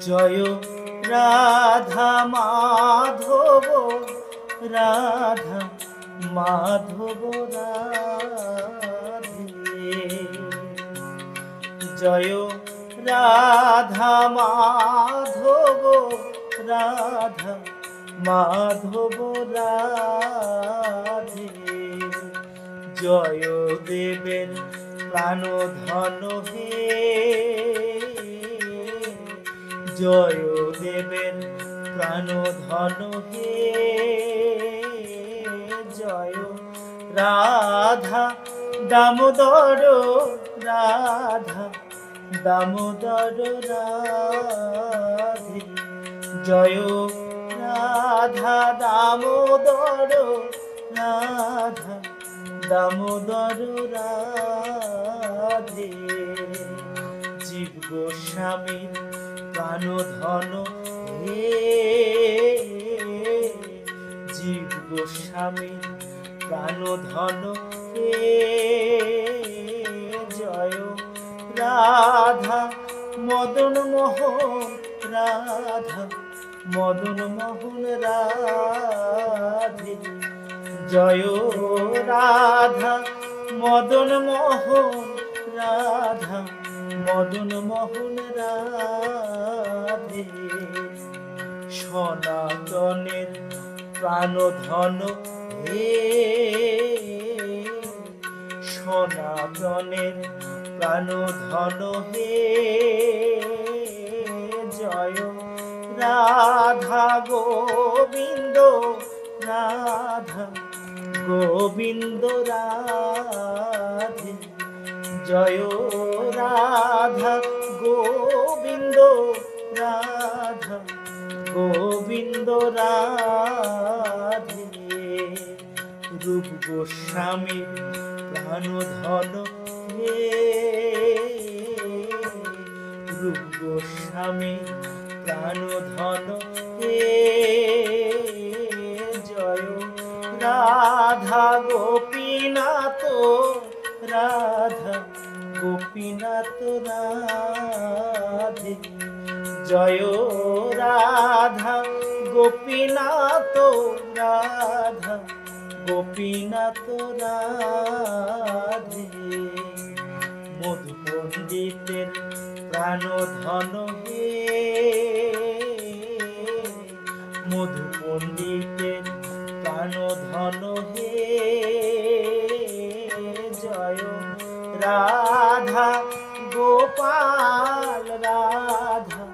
জয় রাধা মাধব রাধা মাধব রাধে। জয় রাধা মাধব রাধা মাধব রাধে। জয় দেবের প্রাণধন হে, জয় দেবের প্রাণধন হে। জয় রাধা দামোদর রাধা দামোদর রাধে। জয় রাধা দামোদর রাধা দামোদর রাধে। জীব গোস্বামীর প্রাণধন হে, জীব গোস্বামীর প্রাণধন হে। জয় রাধা মদন মোহন রাধা মদন মোহন রাধে। জয় রাধা মদন মোহন রাধা মদন মোহন রাধে। সনাতনের প্রাণধন হে, সনাতনের প্রাণধন হে। জয় রাধা গোবিন্দ রাধা গোবিন্দ রাধে। জয় রাধা গোবিন্দ রাধা গোবিন্দ রাধে। রূপ গোস্বামী প্রাণধন হে, রূপ গোস্বামী প্রাণধন হে। জয় রাধা গোপীনাথ রাধা গোপীনাথ রাধে। জয় রাধা গোপীনাথ রাধা গোপীনাথ রাধে। মধু পণ্ডিতের প্রাণধন হে, মধু পণ্ডিতের প্রাণধন হে। জয় রাধা গোপাল রাধা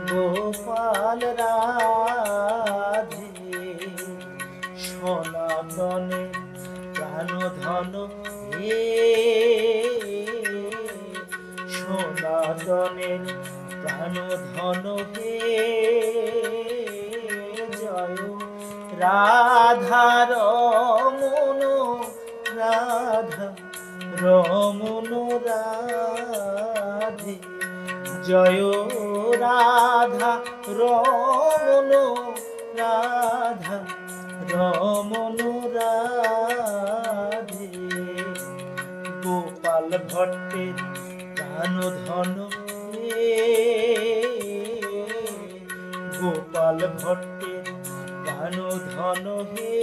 গোপাল রাধে। সনাতনের প্রাণধন হে, সনাতনের প্রাণধন হে। জয় রাধা রমণ রাধা রমণ রাধে। জয় রাধা রমণ রাধা রমণ রাধে। গোপাল ভট্টের প্রাণধন হে, গোপাল ভট্টের প্রাণধন হে।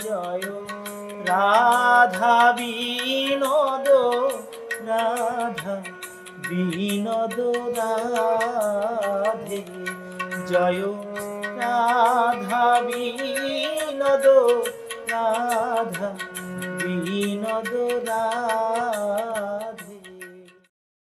জয় রাধা বিনোদ রাধা বিনোদ রাধে। জয় রাধা বিনোদ রাধা বিনোদ রাধে।